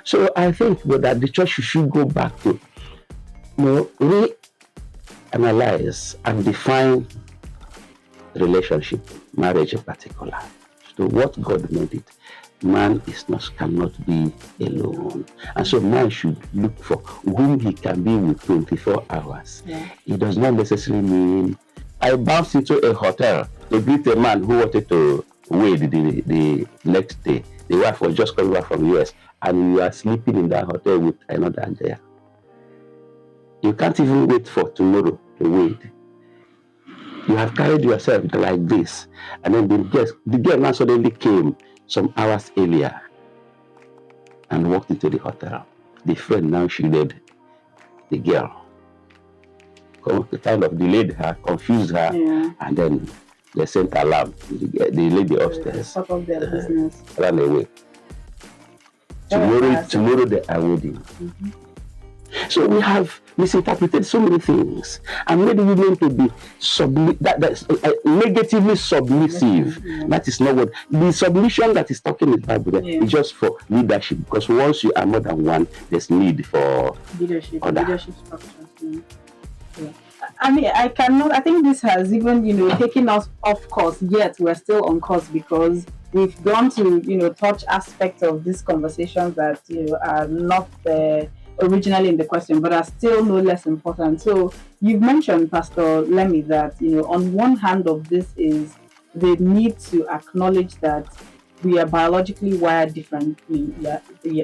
So I think that the church should go back to, reanalyze and define relationship, marriage in particular. So what God made it, man cannot be alone. And so man should look for whom he can be with 24 hours. Yeah. It does not necessarily mean I bounced into a hotel to greet a man who wanted to wed the next day. The wife was just coming back from US and you are sleeping in that hotel with another girl. You can't even wait for tomorrow to wed. You have carried yourself like this, and then the girl now suddenly came some hours earlier and walked into the hotel. The friend now shielded the girl, kind of delayed her, confused her, and then they sent alarm. The lady upstairs ran away. Tomorrow they are wedding. Mm-hmm. So we have misinterpreted so many things and made women to be negatively submissive. Yeah. That is not what the submission that is talking in the Bible is just for leadership, because once you are more than one, there's need for leadership structures. Yeah. I mean, I think this has even, taken us off course, yet we're still on course because we've gone to, touch aspects of this conversation that, are not originally in the question, but are still no less important. So you've mentioned, Pastor Lemmy, that, on one hand of this is the need to acknowledge that we are biologically wired differently,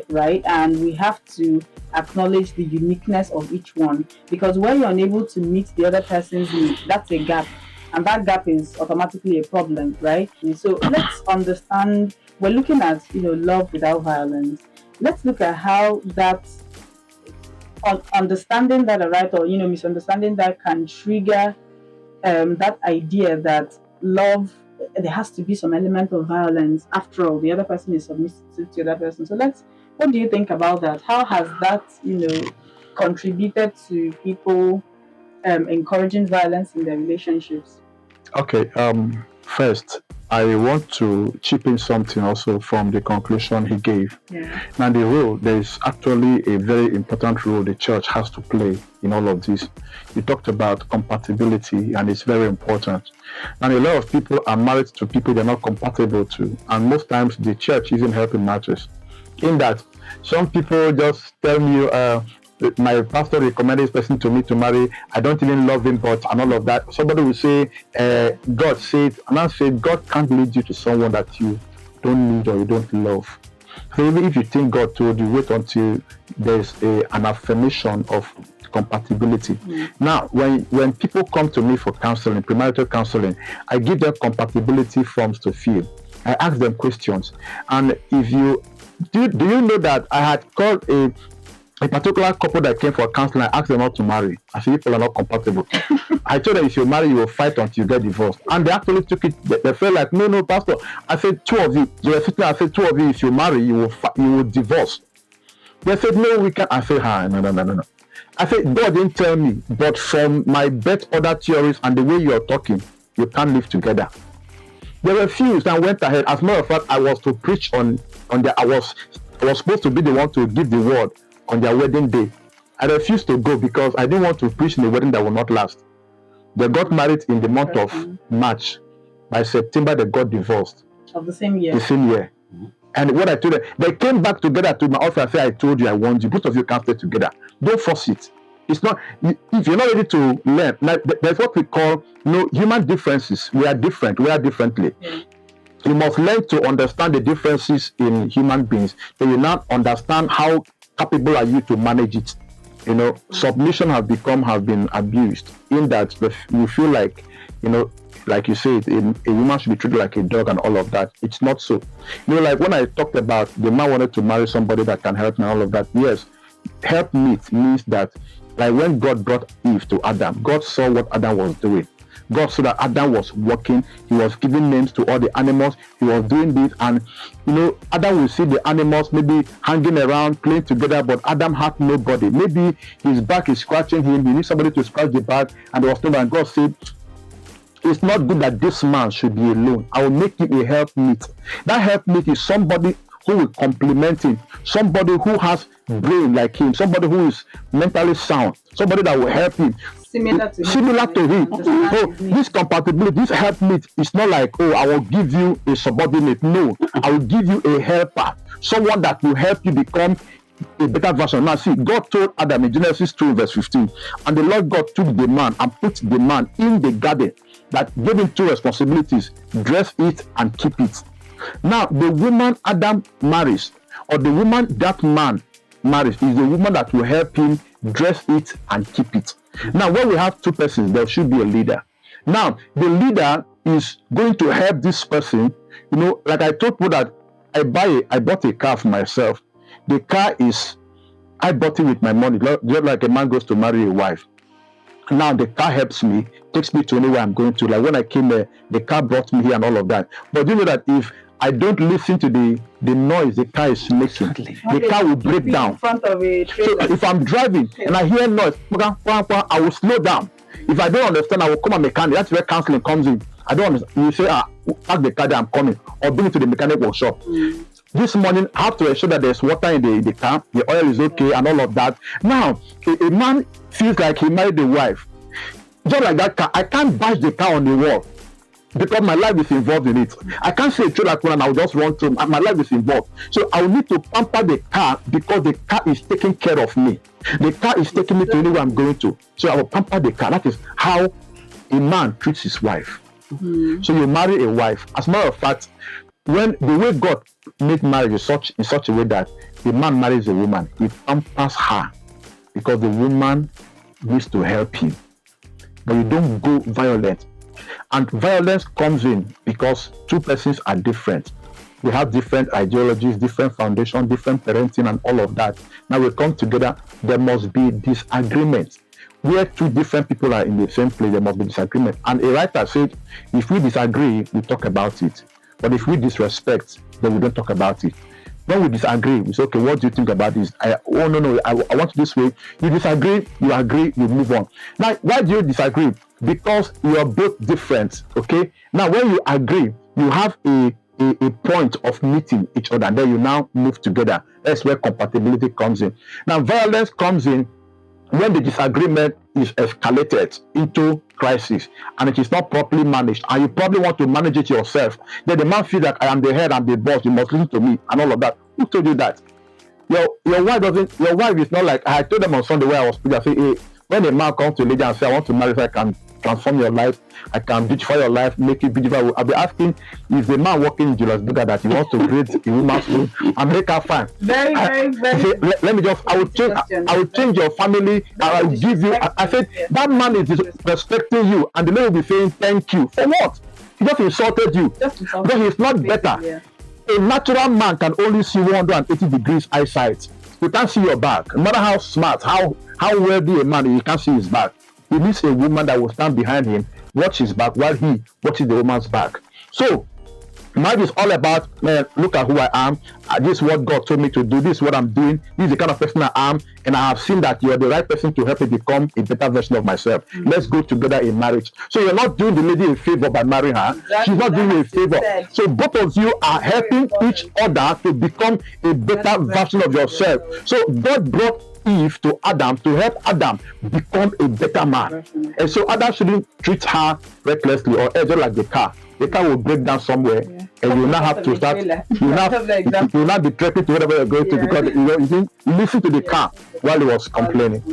right? And we have to acknowledge the uniqueness of each one, because when you're unable to meet the other person's needs, that's a gap, and that gap is automatically a problem, right? And so let's understand, we're looking at, love without violence. Let's look at how that, understanding that, right, or, misunderstanding that can trigger that idea that love, there has to be some element of violence. After all, the other person is submissive to the other person. So what do you think about that? How has that, contributed to people encouraging violence in their relationships? Okay, first, I want to chip in something also from the conclusion he gave. Yeah. Now, there is actually a very important role the church has to play in all of this. You talked about compatibility, and it's very important. And a lot of people are married to people they're not compatible to, and most times the church isn't helping matters. In that, some people just tell me, my pastor recommended this person to me to marry. I don't even love him, but and all of that. Somebody will say, God said, and I say, God can't lead you to someone that you don't need or you don't love. So even if you think God told you, wait until there's an affirmation of compatibility. Now, when people come to me for counseling, premarital counseling, I give them compatibility forms to fill. I ask them questions. And if you do you know that I had called a particular couple that came for counseling, I asked them not to marry. I said, people are not compatible. I told them, if you marry, you will fight until you get divorced. And they actually took it. They felt like, no, Pastor. I said, two of you. They were sitting. I said, two of you, if you marry, you will divorce. They said, no, we can't. I said, no. I said, God didn't tell me, but from my birth order theories and the way you are talking, you can't live together. They refused and went ahead. As a matter of fact, I was to preach on their. I was supposed to be the one to give the word on their wedding day. I refused to go because I didn't want to preach in a wedding that will not last. They got married in the month of March. By September, they got divorced. Of the same year. The same year. And what I told them, they came back together to my office and said, I told you, I warned you. Both of you can't stay together. Don't force it. It's not, if you're not ready to learn, like, there's what we call, human differences. We are different. We are differently. Yeah. You must learn to understand the differences in human beings. So you now understand how capable are you to manage it. Submission has been abused in that you feel like, like you said, a woman should be treated like a dog and all of that. It's not so. Like when I talked about the man wanted to marry somebody that can help me and all of that. Yes, help meet means that, like when God brought Eve to Adam, God saw what Adam was doing. God saw that Adam was working. He was giving names to all the animals. He was doing this, and Adam will see the animals maybe hanging around, playing together, but Adam had nobody. Maybe his back is scratching him. He needs somebody to scratch the back, and there was nobody. And God said, it's not good that this man should be alone. I will make him a helpmeet. That helpmeet is somebody who will complement him, somebody who has brain like him, somebody who is mentally sound, somebody that will help him. Similar to him. So this compatibility, this helpmate is not like, oh, I will give you a subordinate. No, I will give you a helper, someone that will help you become a better version. Now, see, God told Adam in Genesis 2, verse 15, and the Lord God took the man and put the man in the garden, that gave him two responsibilities: dress it and keep it. Now, the woman Adam marries, or the woman that man marries, is the woman that will help him dress it and keep it. Now, when we have two persons, there should be a leader. Now, the leader is going to help this person. You know, like I told you that I bought a car for myself. The car is, I bought it with my money, just like a man goes to marry a wife. Now the car helps me, takes me to anywhere I'm going to. Like when I came there, the car brought me here and all of that. But you know that if I don't listen to the noise the car is making, the car will break down. In front of a trailer. So if I'm driving and I hear noise, I will slow down. If I don't understand, I will call my mechanic. That's where counseling comes in. I don't understand. You say, park the car there, I'm coming, or bring it to the mechanic workshop. This morning, I have to ensure that there's water in the car, the oil is okay, and all of that. Now, a man feels like he married a wife. Just like that car, I can't bash the car on the wall because my life is involved in it. I can't say a trailer and I'll just run through. My life is involved. So I will need to pamper the car because the car is taking care of me. The car is taking me to anywhere I'm going to. So I will pamper the car. That is how a man treats his wife. So you marry a wife. As a matter of fact, when the way God made marriage in such a way that the man marries a woman, he pampers her because the woman needs to help him. But you don't go violent. And violence comes in because two persons are different. They have different ideologies, different foundation, different parenting, and all of that. Now we come together, there must be disagreement. Where two different people are in the same place, there must be disagreement. And a writer said, if we disagree, we talk about it. But if we disrespect, then we don't talk about it. When we disagree, we say, okay, what do you think about this? I want it this way. You disagree, you agree, you move on. Now, why do you disagree? Because you are both different, okay? Now, when you agree, you have a point of meeting each other, and then you now move together. That's where compatibility comes in. Now, violence comes in when the disagreement is escalated into crisis and it is not properly managed, and you probably want to manage it yourself. Then the man feels like, I am the head, I'm the boss, you must listen to me, and all of that. Who told you that? Your wife is not like, I told them on Sunday where I was speaking, I say, hey, when a man comes to a lady and say, I want to marry, so I can transform your life, I can beautify your life, make it beautiful. I'll be asking, is the man working in Julius Berger that he wants to create a woman's room and make her fine? Very. Let me just, I will change your family, I will give you. I said, that man is respecting you, and the lady will be saying thank you. For what? He just insulted you. But he's not better. Yeah. A natural man can only see 180 degrees eyesight. You can't see your back. No matter how smart, how wealthy a man is, you can't see his back. He needs a woman that will stand behind him, watch his back while he watches the woman's back. So, marriage is all about, man, look at who I am. This is what God told me to do. This is what I'm doing. This is the kind of person I am. And I have seen that you are the right person to help me become a better version of myself. Let's go together in marriage. So you're not doing the lady a favor by marrying her. Exactly. She's not doing you a favor. So both of you are helping each other to become a better version of yourself. So God brought Eve to Adam to help Adam become a better man. And so Adam shouldn't treat her recklessly or just like the car. The car will break down somewhere, and you now have to start. You now be threatened to whatever you're going to because you didn't listen to the car while he was complaining.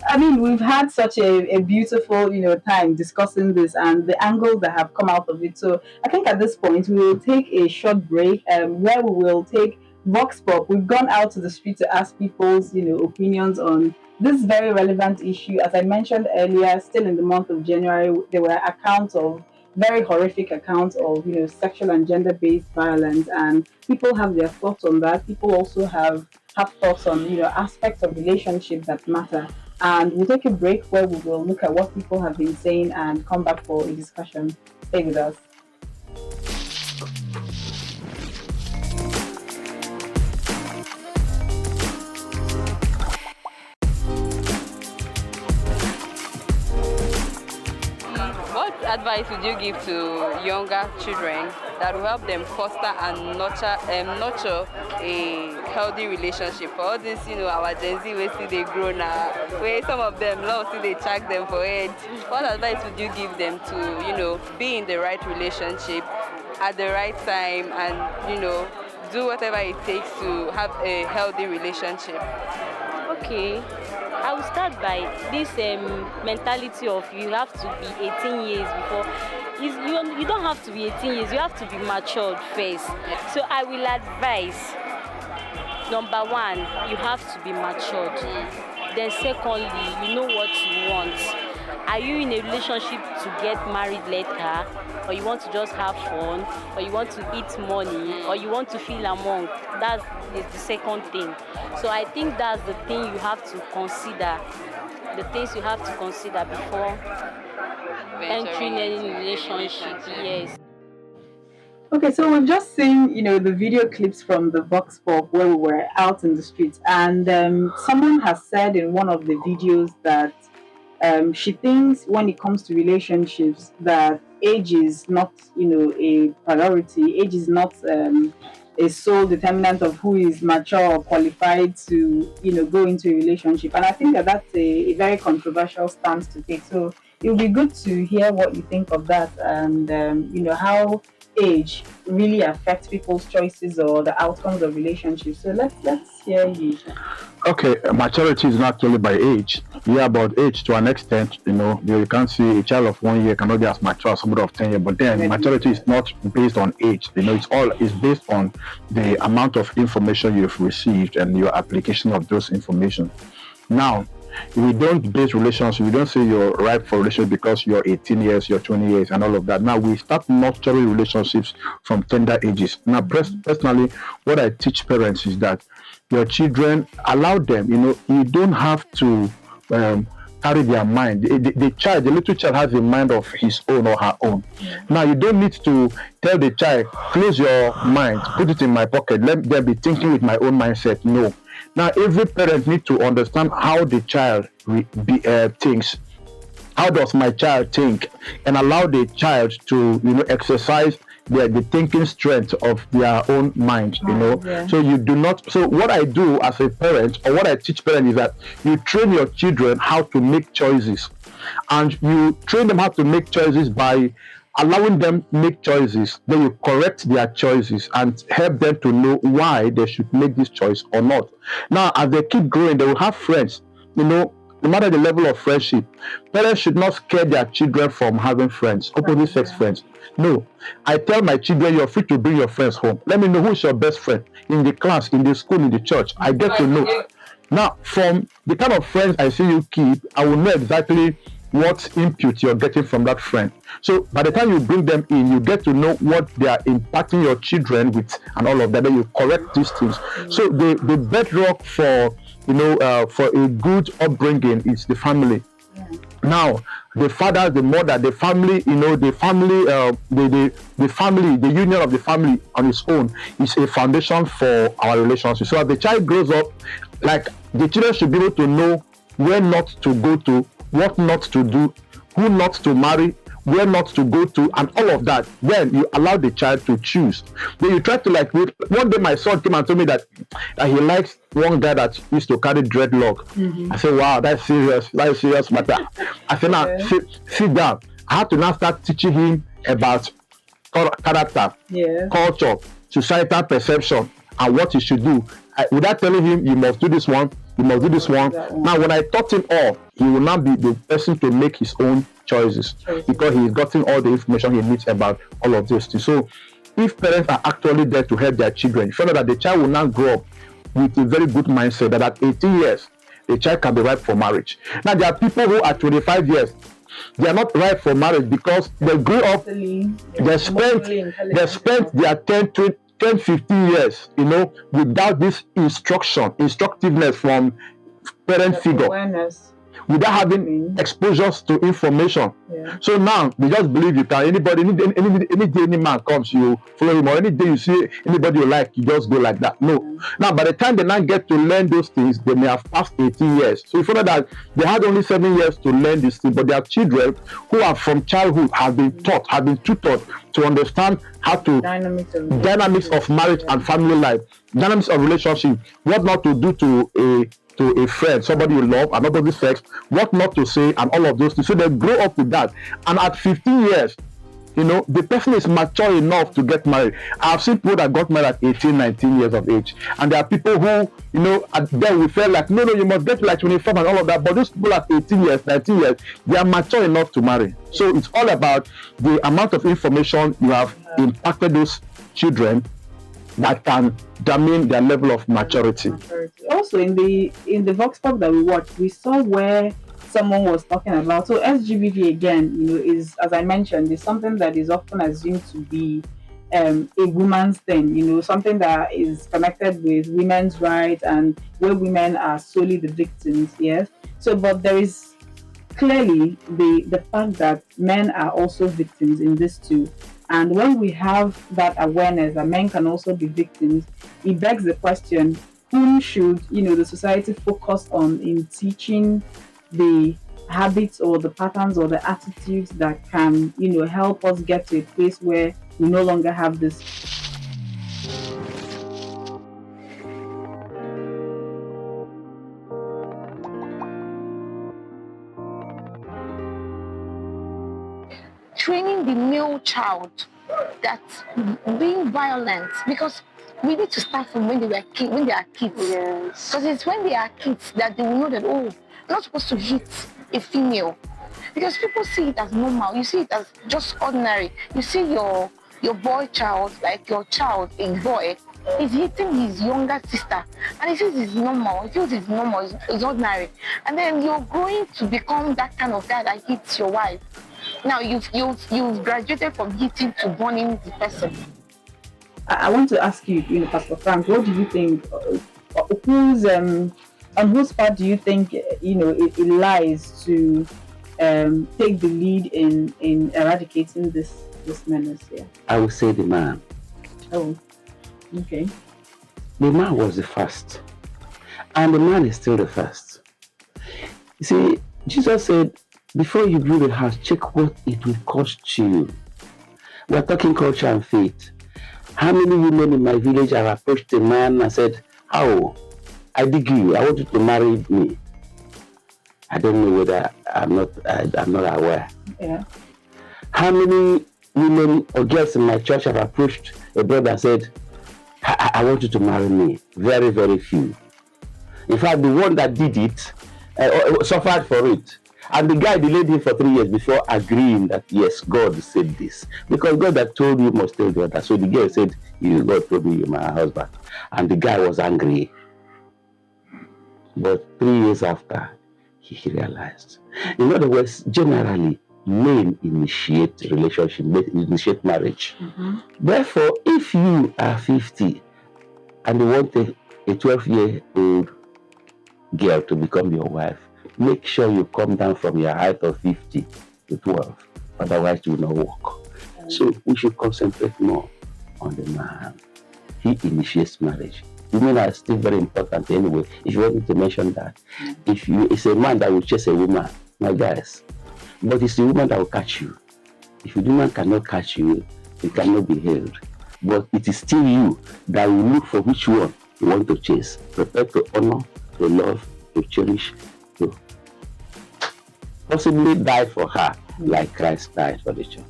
I mean, we've had such a beautiful, time discussing this and the angles that have come out of it. So I think at this point we will take a short break, where we will take Vox Pop. We've gone out to the street to ask people's, opinions on this very relevant issue. As I mentioned earlier, still in the month of January, there were accounts of very horrific accounts of, sexual and gender-based violence, and people have their thoughts on that. People also have thoughts on, aspects of relationships that matter. And we'll take a break where we will look at what people have been saying and come back for a discussion. Stay with us. What advice would you give to younger children that will help them foster and nurture a healthy relationship. For all this, our Gen Z we see they grow now, where some of them love see they track them for it. What advice would you give them to, be in the right relationship at the right time and, do whatever it takes to have a healthy relationship? Okay, I will start by this mentality of you have to be 18 years before. You don't have to be 18 years, you have to be matured first. So I will advise, number one, you have to be matured. Then secondly, you know what you want. Are you in a relationship to get married later, or you want to just have fun, or you want to eat money, or you want to feel among? That is the second thing. So I think that's the thing you have to consider. The things you have to consider before entering any relationship. Yes. Okay, so we've just seen, the video clips from the Vox Pop where we were out in the streets, and someone has said in one of the videos that she thinks when it comes to relationships that age is not, a priority. Age is not a sole determinant of who is mature or qualified to, go into a relationship. And I think that that's a very controversial stance to take. So it would be good to hear what you think of that, and how age really affects people's choices or the outcomes of relationships. So let's hear you. Okay, maturity is not only by age. Yeah, about age to an extent, you can't see a child of 1 year cannot be as mature as somebody of 10 years. But then maturity is not based on age. It's based on the amount of information you've received and your application of those information. Now, we don't base relations. We don't say you're ripe for relationship because you're 18 years, you're 20 years, and all of that. Now we start nurturing relationships from tender ages. Now, personally, what I teach parents is that your children, allow them. You don't have to carry their mind. The little child has a mind of his own or her own. Now you don't need to tell the child, close your mind, put it in my pocket, let them be thinking with my own mindset. No. Now, every parent needs to understand how the child thinks. How does my child think? And allow the child to, exercise the thinking strength of their own mind, Yeah. So you do not. So what I do as a parent, or what I teach parents, is that you train your children how to make choices, and you train them how to make choices by allowing them make choices. Then you correct their choices and help them to know why they should make this choice or not. Now, as they keep growing, they will have friends. No matter the level of friendship, parents should not scare their children from having friends, opposite sex friends. No, I tell my children, you're free to bring your friends home. Let me know who is your best friend in the class, in the school, in the church. I get to know. Now, from the kind of friends I see you keep, I will know exactly what input you're getting from that friend. So by the time you bring them in, you get to know what they are impacting your children with and all of that. Then you correct these things. So the bedrock for a good upbringing is the family. Now, the father, the mother, the family, the family, the union of the family on its own is a foundation for our relationship. So as the child grows up, like, the children should be able to know where not to go to, what not to do, who not to marry, where not to go to, and all of that. Then you allow the child to choose. Then you try to one day my son came and told me that he likes one guy that used to carry dreadlock. I said, wow, that's serious matter. I said, now sit down. I have to now start teaching him about character, culture, societal perception, and what he should do. Without telling him, you must do this one, you must do this one. Now, when I taught him all, he will now be the person to make his own choices because he's gotten all the information he needs about all of this. So, if parents are actually there to help their children, you find out that the child will now grow up with a very good mindset that at 18 years, the child can be ripe for marriage. Now, there are people who are 25 years, they are not ripe for marriage because they grew up, they spent their 10, 15 years, without this instructiveness from parent figure. without having exposures to information. Yeah. So now they just believe you can. Anybody, any day any man comes, you follow him, or any day you see anybody you like, you just go like that. No. Now by the time they now get to learn those things, they may have passed 18 years. So you follow that they had only 7 years to learn this thing, but their children who are from childhood have been taught, have been tutored to understand how to dynamics of marriage and family life, dynamics of relationship, what not to do to a friend, somebody you love, another sex, what not to say, and all of those things. So they grow up with that. And at 15 years, the person is mature enough to get married. I've seen people that got married at 18, 19 years of age. And there are people who, then we felt like, no, you must get like 25 and all of that. But those people at 18 years, 19 years, they are mature enough to marry. So it's all about the amount of information you have impacted those children that can determine their level of maturity. Also, in the Vox Pop that we watched, we saw where someone was talking about. So SGBV again, is, as I mentioned, is something that is often assumed to be a woman's thing. Something that is connected with women's rights and where women are solely the victims. Yes. So, but there is clearly the fact that men are also victims in this too. And when we have that awareness that men can also be victims, it begs the question, whom should, the society focus on in teaching the habits or the patterns or the attitudes that can, help us get to a place where we no longer have this. Training the male child that being violent, because we need to start from when they are kids. Yes. Because it's when they are kids that they will know that, I'm not supposed to hit a female. Because people see it as normal. You see it as just ordinary. You see your boy child, like your child, a boy, is hitting his younger sister. And he says it's normal. He feels it's normal, it's ordinary. And then you're growing to become that kind of guy that hits your wife. Now you've graduated from hitting to burning the person. I want to ask you, Pastor Frank, what do you think? On whose part do you think it lies to take the lead in eradicating this menace here? I would say the man. Oh, okay. The man was the first, and the man is still the first. You see, Jesus said, before you build a house, check what it will cost you. We are talking culture and faith. How many women in my village have approached a man and said, "How? I dig you. I want you to marry me." I don't know whether I'm not aware. Yeah. How many women or girls in my church have approached a brother and said, I want you to marry me? Very, very few. In fact, the one that did it suffered for it. And the guy delayed him for 3 years before agreeing that, yes, God said this. Because God that told you must tell the other. So the girl said, God told me you're my husband. And the guy was angry. But 3 years after, he realized. In other words, generally, men initiate relationship, initiate marriage. Mm-hmm. Therefore, if you are 50 and you want a 12-year-old girl to become your wife, make sure you come down from your height of 50 to 12. Otherwise, it will not work. So we should concentrate more on the man. He initiates marriage. Women are still very important anyway. If you wanted to mention that, it's a man that will chase a woman, my guys. But it's the woman that will catch you. If the woman cannot catch you, you cannot be held. But it is still you that will look for which one you want to chase. Prepare to honor, to love, to cherish, to possibly die for her, like Christ died for the church.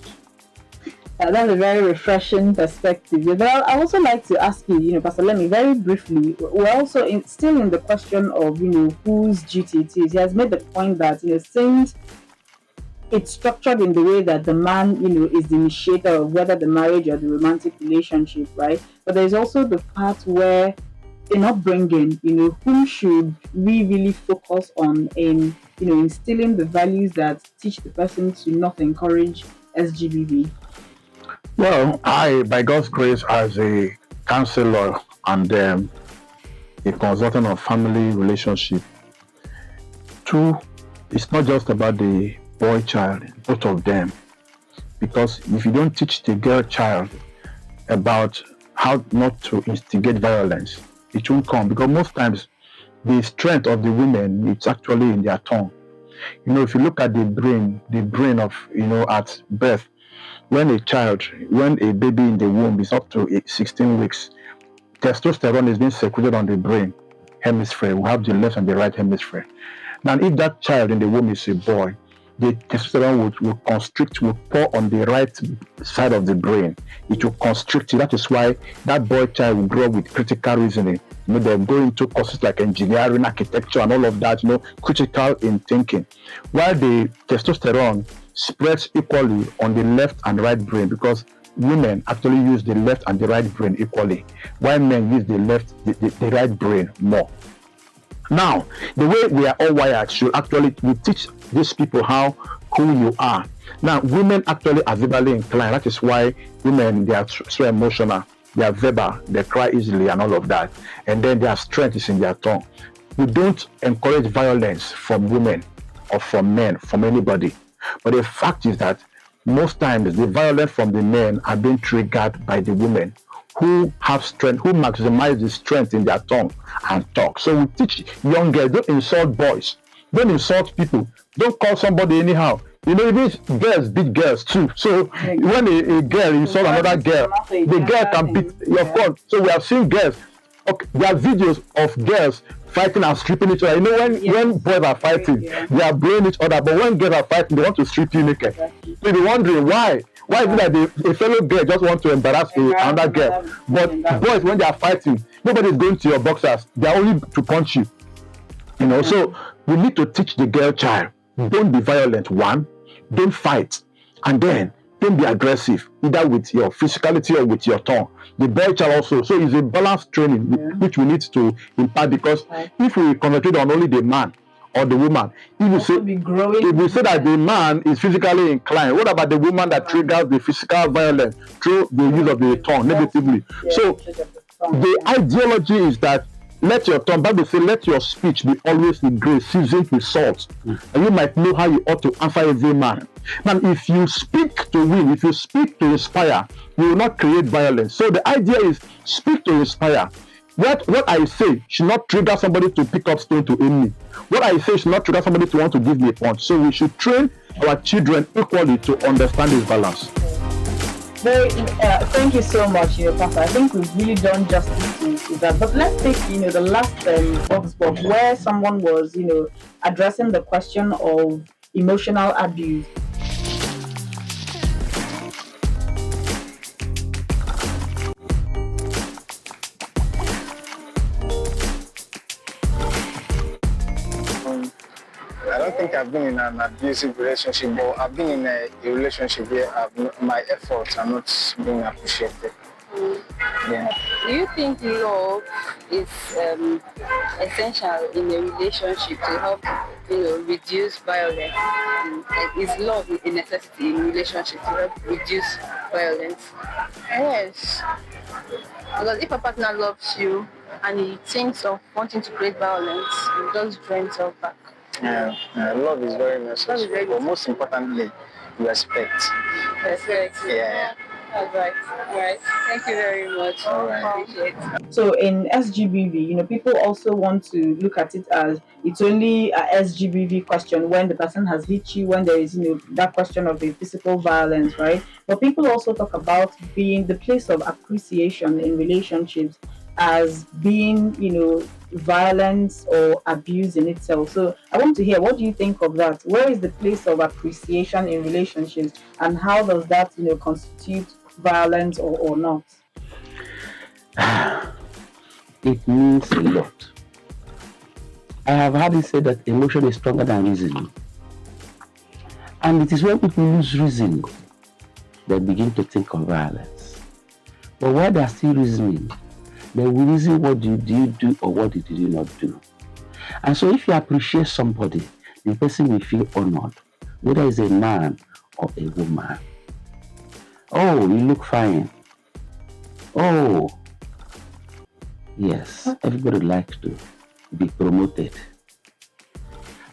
That's a very refreshing perspective. But I also like to ask you, Pastor Lemmy, very briefly. We're also still in the question of, whose duty it is. He has made the point that, since it's structured in the way that the man, is the initiator of whether the marriage or the romantic relationship, right? But there's also the part where in upbringing, whom should we really focus on in, instilling the values that teach the person to not encourage SGBV? Well, I, by God's grace, as a counselor and a consultant on family relationship, two it's not just about the boy child, both of them. Because if you don't teach the girl child about how not to instigate violence, it won't come. Because most times the strength of the women, it's actually in their tongue. If you look at the brain of, at birth, when a baby in the womb is up to 16 weeks, testosterone is being secreted on the brain hemisphere. We have the left and the right hemisphere. Now, if that child in the womb is a boy, the testosterone will pour on the right side of the brain. It will constrict it. That is why that boy child will grow up with critical reasoning. They'll go into courses like engineering, architecture, and all of that, critical in thinking. While the testosterone spreads equally on the left and right brain, because women actually use the left and the right brain equally, while men use the right brain more. Now, the way we are all wired should actually, we teach these people who you are. Now, women actually are verbally inclined. That is why women, they are so emotional. They are verbal. They cry easily and all of that. And then their strength is in their tongue. We don't encourage violence from women or from men, from anybody. But the fact is that most times the violence from the men are being triggered by the women who have strength, who maximize the strength in their tongue and talk. So we teach young girls, don't insult boys, don't insult people, don't call somebody anyhow. Even girls beat girls too. So when a girl insults another girl, the girl can beat your phone. So we have seen girls, there are videos of girls fighting and stripping each other. When boys are fighting, they are blowing each other, but when girls are fighting, they want to strip you naked. So you're wondering why. Why is it that a fellow girl just want to embarrass another girl? But boys, when they are fighting, nobody is going to your boxers. They are only to punch you. So we need to teach the girl child, don't be violent, one, don't fight, and then don't be aggressive, either with your physicality or with your tongue. The boy child also. So it's a balanced training which we need to impart, because if we concentrate on only the man or the woman, if we say that the man is physically inclined, what about the woman that triggers the physical violence through the use of the tongue negatively? So the ideology is that let your tongue, Bible says, let your speech be always with grace, seasoned with salt, and you might know how you ought to answer every man. Now, if you speak to win, if you speak to inspire, you will not create violence. So the idea is speak to inspire. What I say should not trigger somebody to pick up stone to aim me. What I say should not trigger somebody to want to give me a punch. So we should train our children equally to understand this balance. Thank you so much, Pastor. I think we've really done justice to that. But let's take, the last Vox Pop where someone was, addressing the question of emotional abuse. I don't think I've been in an abusive relationship, but I've been in a relationship where my efforts are not being appreciated. Yeah. Do you think love is essential in a relationship to help, reduce violence? Is love a necessity in a relationship to help reduce violence? Yes. Because if a partner loves you and he thinks of wanting to create violence, he just draw himself back. Yeah, love is very necessary, but most importantly, respect. Respect. Yeah. All right. Thank you very much. All right. I appreciate it. So in SGBV, people also want to look at it as it's only a SGBV question when the person has hit you, when there is, that question of the physical violence, right? But people also talk about being the place of appreciation in relationships as being, violence or abuse in itself. So I want to hear, what do you think of that? Where is the place of appreciation in relationships, and how does that, constitute violence or not? It means a lot. I have heard it said that emotion is stronger than reason. And it is when people lose reason, they begin to think of violence. But while they are still reasoning, they will reason, what did you do or what did you not do? And so if you appreciate somebody, the person will feel honored, whether it's a man or a woman. Oh, you look fine. Oh, yes, everybody likes to be promoted.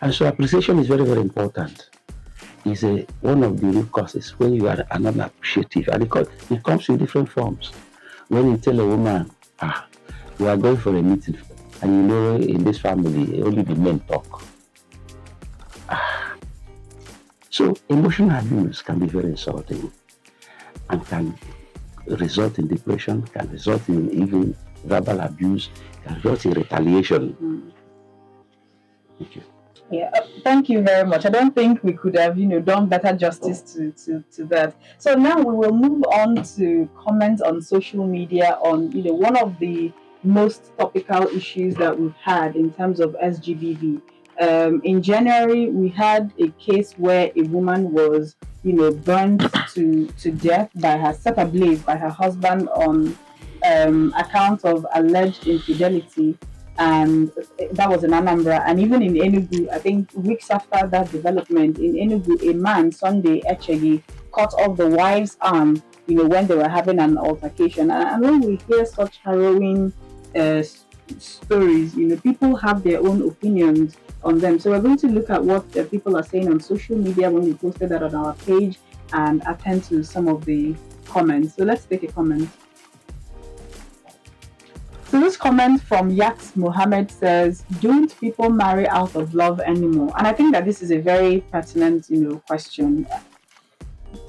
And so appreciation is very, very important. It's one of the root causes when you are unappreciative. And it comes in different forms. When you tell a woman, we are going for a meeting, and you know in this family, only the men talk. So emotional abuse can be very insulting and can result in depression, can result in even verbal abuse, can result in retaliation. Thank you. Yeah, thank you very much. I don't think we could have, done better justice to that. So now we will move on to comments on social media on, one of the most topical issues that we've had in terms of SGBV. In January, we had a case where a woman was, burnt to death set ablaze by her husband on account of alleged infidelity, and that was in Anambra. And even in Enugu, I think weeks after that development, in Enugu, a man, Sunday Echegi, cut off the wife's arm, when they were having an altercation. And when we hear such harrowing stories, people have their own opinions on them. So we're going to look at what people are saying on social media when we posted that on our page and attend to some of the comments. So let's take a comment. So this comment from Yaks Mohammed says, "Don't people marry out of love anymore?" And I think that this is a very pertinent, question.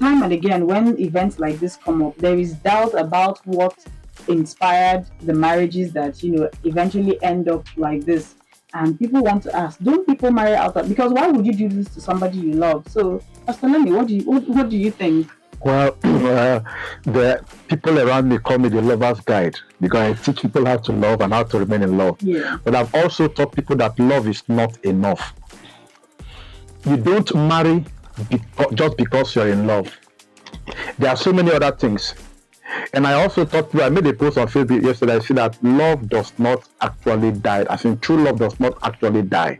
Time and again, when events like this come up, there is doubt about what inspired the marriages that, eventually end up like this. And people want to ask, don't people marry out of, because why would you do this to somebody you love? So, Pastor Lenny, what do you think? Well, the people around me call me the lover's guide because I teach people how to love and how to remain in love. Yeah. But I've also taught people that love is not enough. You don't marry just because you're in love. There are so many other things. And I also taught people, I made a post on Facebook yesterday, I said that love does not actually die. I think true love does not actually die,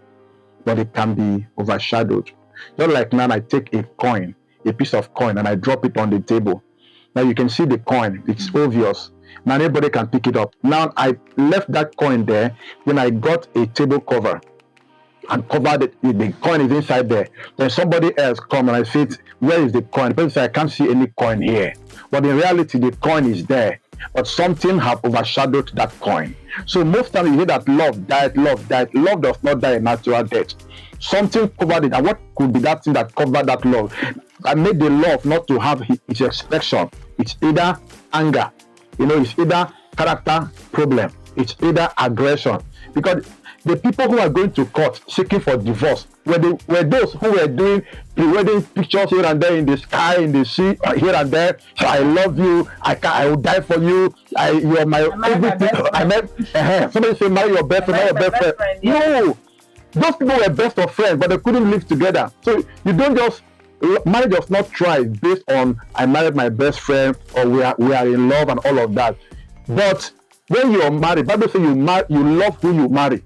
but it can be overshadowed. Just like now I take a coin, a piece of coin, and I drop it on the table. Now you can see the coin, it's obvious. Now anybody can pick it up. Now I left that coin there, then I got a table cover and covered it. The coin is inside there. Then somebody else come and I said, where is the coin? The person said, I can't see any coin here. But in reality, the coin is there. But something have overshadowed that coin. So most times you hear that love died, love died. Love does not die a natural death. Something covered it. And what could be that thing that covered that love? I made the love not to have its expression. It's either anger, it's either character problem, it's either aggression. Because the people who are going to court seeking for divorce were those who were doing pre-wedding pictures here and there in the sky, in the sea, here and there. So I love you. I will die for you. You're my everything. Somebody say marry your best friend, marry your best friend. No, those people were best of friends, but they couldn't live together. So you don't just marriage does not thrive based on I married my best friend or we are in love and all of that. But when you are married, Bible says you love who you marry.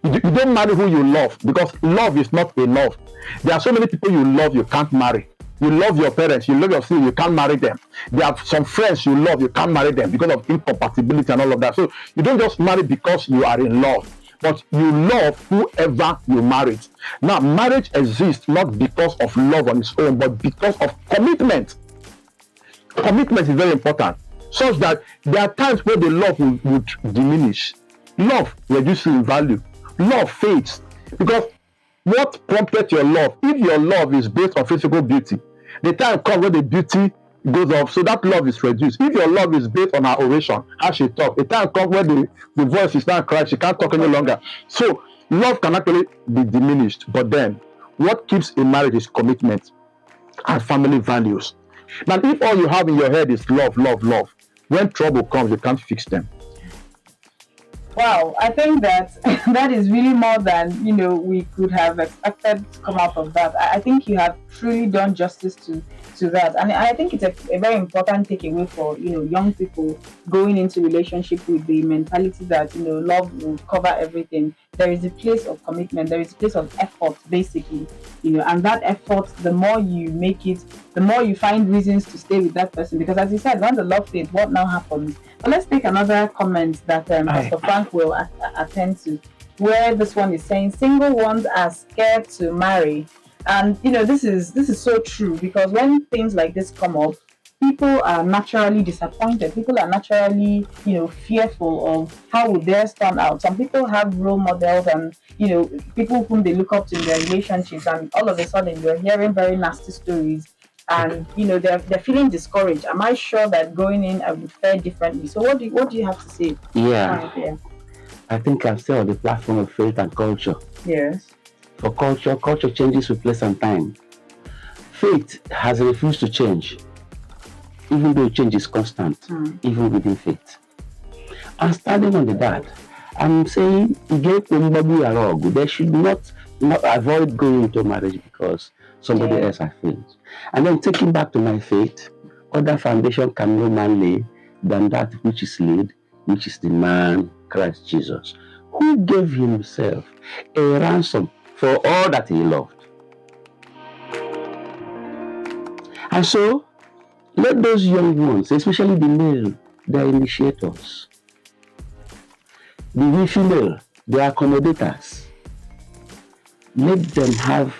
You don't marry who you love because love is not enough. There are so many people you love you can't marry. You love your parents, you love your siblings, you can't marry them. There are some friends you love, you can't marry them because of incompatibility and all of that. So you don't just marry because you are in love, but you love whoever you marry. Now, marriage exists not because of love on its own, but because of commitment. Commitment is very important, such that there are times where the love would diminish. Love reduces in value. Love fades. Because what prompted your love? If your love is based on physical beauty, the time comes when the beauty goes off, so that love is reduced. If your love is based on her oration, how she talks, the time comes when the voice is not crying, she can't talk any longer. So love can actually be diminished. But then, what keeps a marriage is commitment and family values. Now, if all you have in your head is love, love, love, when trouble comes, you can't fix them. Wow, I think that that is really more than we could have expected to come out of that. I think you have truly done justice to that, and I think it's a very important takeaway for young people going into relationship with the mentality that love will cover everything. There is a place of commitment, there is a place of effort, basically, and that effort, the more you make it, the more you find reasons to stay with that person. Because as you said, when the love fades, what now happens? But let's take another comment that Pastor Frank will attend to. where this one is saying single ones are scared to marry. And this is so true, because when things like this come up, people are naturally disappointed. People are naturally, fearful of how would theirs turn out. Some people have role models and, people whom they look up to in their relationships, and all of a sudden you're hearing very nasty stories, and they're feeling discouraged. Am I sure that going in I would fare differently? So what do you have to say? Yeah. I think I'm still on the platform of faith and culture. Yes. For culture changes with place and time. Faith has refused to change, even though change is constant, even within faith. I'm standing on the that. I'm saying they should not avoid going into marriage because somebody else has failed. And then taking back to my faith, other foundation can no man lay than that which is laid, which is the man Christ Jesus, who gave himself a ransom for all that he loved. And so, let those young ones, especially the male, they are initiators. The female, they are accommodators. Let them have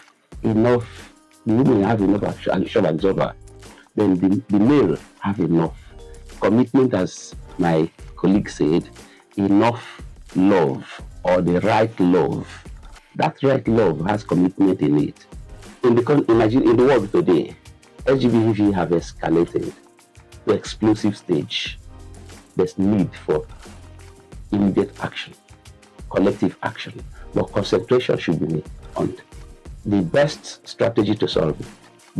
enough, the women have enough shock absorber, then the male have enough commitment, as my colleague said, enough love, or the right love. That right love has commitment in it. Imagine in the world today, SGBV have escalated to explosive stage. There's need for immediate action, collective action, but concentration should be made on the best strategy to solve it.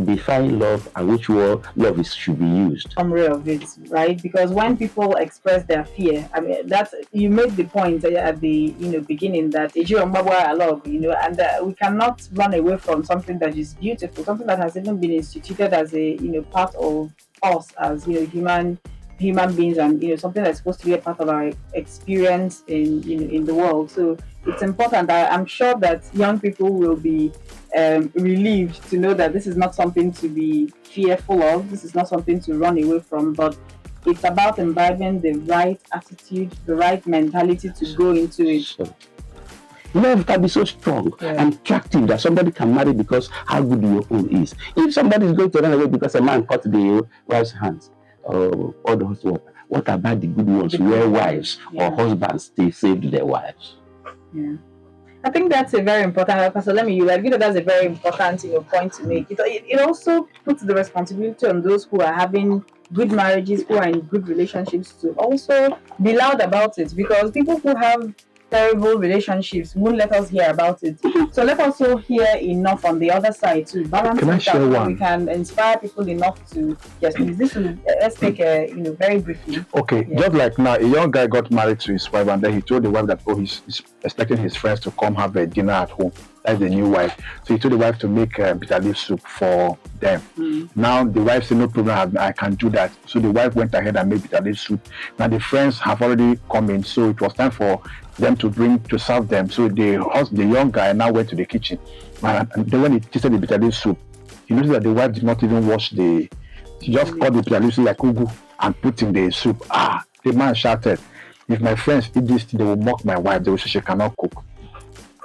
Define love and which word love is should be used. Summary of it, right? Because when people express their fear, I mean, that's, you made the point at the beginning that I love, and we cannot run away from something that is beautiful, something that has even been instituted as a part of us as human beings, and something that's supposed to be a part of our experience in the world. So it's important. I'm sure that young people will be relieved to know that this is not something to be fearful of. This is not something to run away from, but it's about imbibing the right attitude, the right mentality to go into it. So, love can be so strong and attractive that somebody can marry because how good your own is. If somebody is going to run away because a man cut the wife's hands, or those what about the good ones where wives or husbands they saved their wives? Yeah. I think that's a very important, Pastor. Let me use that. That's a very important point to make. It also puts the responsibility on those who are having good marriages, who are in good relationships, to also be loud about it, because people who have terrible relationships won't let us hear about it. So let us also hear enough on the other side to balance Can I it share out. one? We can inspire people enough to please. This will let's take very briefly. Okay, just like now, a young guy got married to his wife, and then he told the wife that he's expecting his friends to come have a dinner at home. That's the new wife. So he told the wife to make bitter leaf soup for them. Now the wife said, no problem, I can do that. So the wife went ahead and made bitter leaf soup. Now the friends have already come in, so it was time for them to serve them. So the young guy now went to the kitchen. And then when he tasted the bitter leaf soup, he noticed that the wife did not even wash she just cut the bitter leaf soup like ugu and put in the soup. The man shouted, if my friends eat this, they will mock my wife. They will say she cannot cook.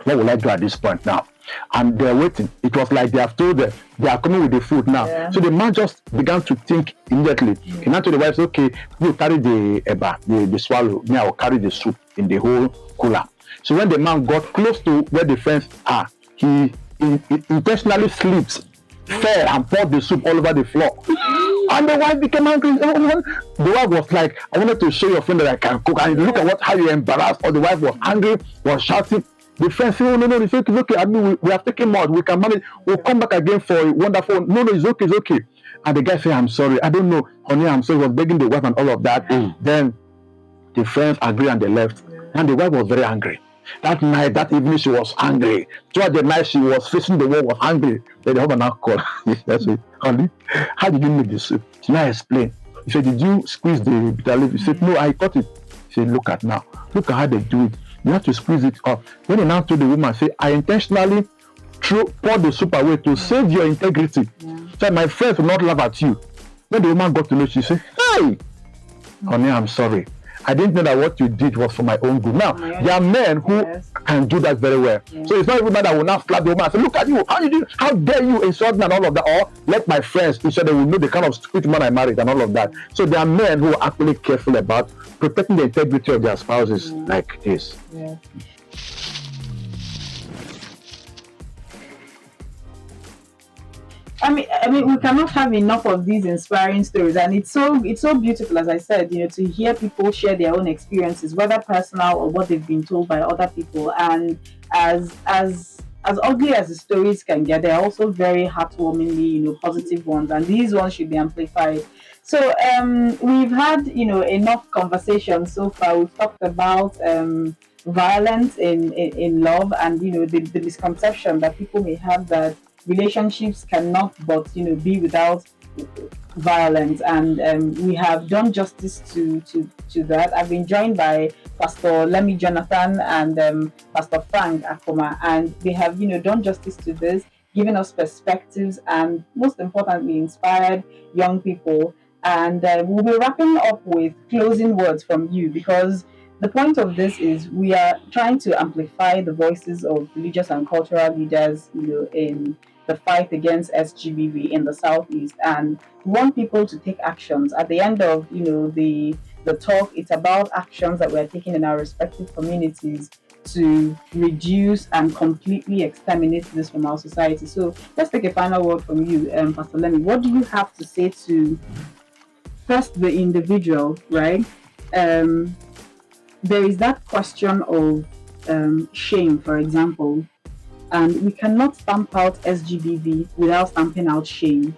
What will I do at this point now? And they're waiting. It was like they have told them they are coming with the food now. Yeah. So the man just began to think immediately. He now told the wife, okay, you carry the swallow. Me, I will carry the soup in the whole cooler. So when the man got close to where the friends are, he intentionally slipped, fell, and poured the soup all over the floor. And the wife became angry. The wife was like, I wanted to show your friend that I can cook. And look at how you embarrassed. Or the wife was angry, was shouting. The friend said, oh, no, it's okay. I mean, we have taken more. We can manage. We'll come back again for a wonderful. No, it's okay. And the guy said, I'm sorry. I don't know. Honey, I'm sorry. He was begging the wife and all of that. Then the friends agreed and they left. And the wife was very angry. That night, that evening, she was angry. Throughout the night, she was facing the wall, was angry. Then the husband now called. He said, honey, how did you make the soup? She now explained. He said, did you squeeze the bitter leaf? He said, no, I cut it. He said, look at how they do it. You have to squeeze it up. Then he now told the woman, say, I intentionally poured the soup away to save your integrity. So my friends will not laugh at you. When the woman got to know, she said, hey, honey, I'm sorry. I didn't know that what you did was for my own good. Now, there are men who can do that very well. So it's not every man that will not slap the woman and say, look at you, how dare you insult me and all of that, or let my friends, so they will know the kind of stupid man I married and all of that. So there are men who are actually careful about protecting the integrity of their spouses like this. Yeah. I mean, we cannot have enough of these inspiring stories, and it's so beautiful, as I said, to hear people share their own experiences, whether personal or what they've been told by other people. And as ugly as the stories can get, they're also very heartwarmingly, positive ones, and these ones should be amplified. So we've had, enough conversation so far. We've talked about violence in love, and the misconception that people may have that relationships cannot but be without violence, and we have done justice to that. I've been joined by Pastor Lemmy Jonathan and Pastor Frank Akoma, and they have done justice to this, giving us perspectives, and most importantly inspired young people. And we'll be wrapping up with closing words from you, because the point of this is we are trying to amplify the voices of religious and cultural leaders in the fight against SGBV in the Southeast, and we want people to take actions. At the end of the talk, it's about actions that we're taking in our respective communities to reduce and completely exterminate this from our society. So let's take a final word from you, Pastor Lemmy. What do you have to say to first the individual, right? There is that question of shame, for example. And we cannot stamp out SGBV without stamping out shame.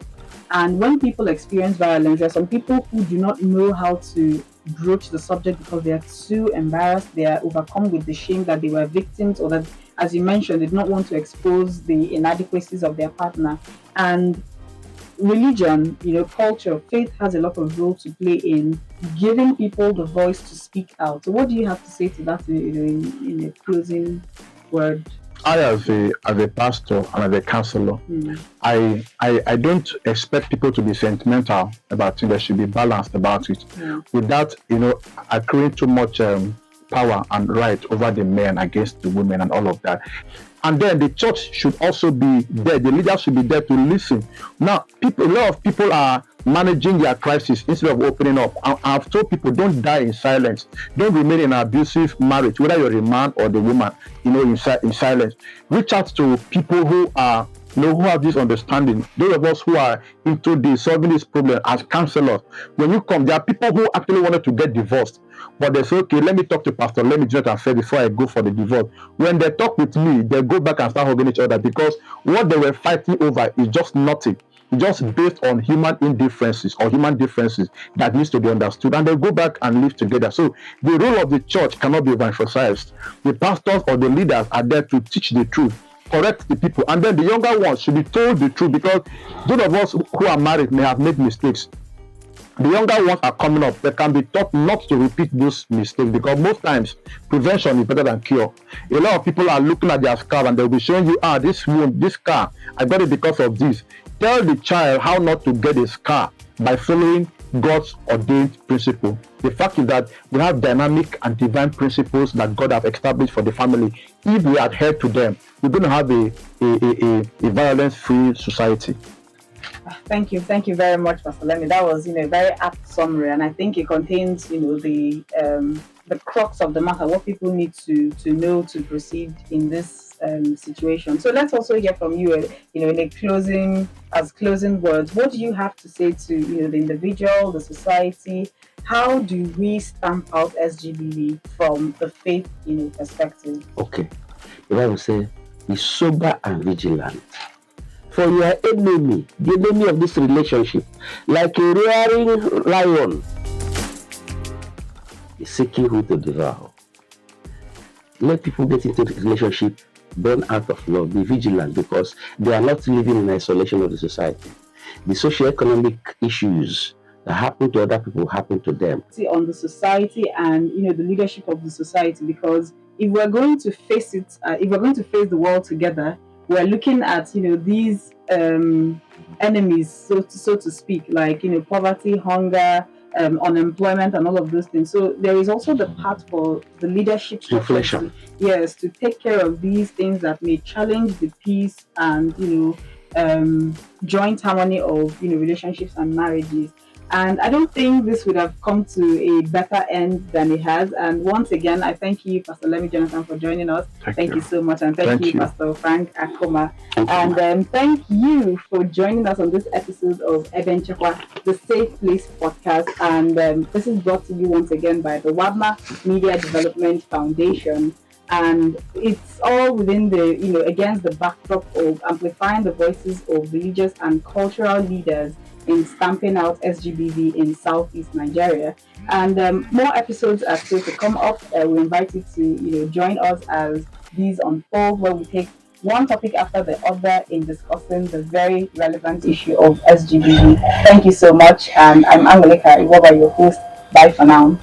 And when people experience violence, there are some people who do not know how to broach the subject because they are too embarrassed. They are overcome with the shame that they were victims, or that, as you mentioned, they did not want to expose the inadequacies of their partner. And religion, culture, faith has a lot of role to play in giving people the voice to speak out. So what do you have to say to that in a closing word? I, as a pastor and as a counselor, I don't expect people to be sentimental about it. They should be balanced about it, without accruing too much power and right over the men against the women and all of that. And then the church should also be there. The leaders should be there to listen. Now, a lot of people are managing their crisis instead of opening up. I've told people, don't die in silence. Don't remain in an abusive marriage, whether you're a man or the woman, in silence. Reach out to people who are, who have this understanding. Those of us who are into solving this problem as counselors. When you come, there are people who actually wanted to get divorced, but they say, okay, let me talk to Pastor, let me just first before I go for the divorce. When they talk with me, they go back and start hugging each other, because what they were fighting over is just nothing. Just based on human indifferences or human differences that needs to be understood, and they go back and live together. So the role of the church cannot be overemphasized. The pastors or the leaders are there to teach the truth, correct the people, and then the younger ones should be told the truth, because those of us who are married may have made mistakes. The younger ones are coming up. They can be taught not to repeat those mistakes, because most times prevention is better than cure. A lot of people are looking at their scar and they'll be showing you, this wound, this scar, I got it because of this. Tell the child how not to get a scar by following God's ordained principle. The fact is that we have dynamic and divine principles that God has established for the family. If we adhere to them, we're going to have a violence-free society. Thank you very much, Pastor Lemmy. That was a very apt summary, and I think it contains the crux of the matter, what people need to know to proceed in this situation. So let's also hear from you, in a closing words. What do you have to say to the individual, the society? How do we stamp out SGBV from the faith perspective? Okay, if I would say, be sober and vigilant. For your enemy, the enemy of this relationship, like a roaring lion, is seeking who to devour. Let people get into the relationship born out of love. Be vigilant, because they are not living in isolation of the society. The socioeconomic issues that happen to other people happen to them. On the society and the leadership of the society, because if we're going to face it, if we're going to face the world together, we're looking at these enemies, so to speak, like poverty, hunger, unemployment and all of those things. So there is also the part for the leadership structure Inflation. yes, to take care of these things that may challenge the peace and joint harmony of relationships and marriages. And I don't think this would have come to a better end than it has. And once again, I thank you, Pastor Lemmy Jonathan, for joining us. Thank you so much. And thank you, Pastor Frank Akoma. And thank you for joining us on this episode of Ebenchekwa, the Safe Place podcast. And this is brought to you once again by the Wabma Media Development Foundation. And it's all within the, against the backdrop of amplifying the voices of religious and cultural leaders in stamping out SGBV in Southeast Nigeria. And more episodes are still to come up. We invite you to, join us as these unfold, where we take one topic after the other in discussing the very relevant issue of SGBV. Thank you so much. And I'm Angelica Iwoba, your host. Bye for now.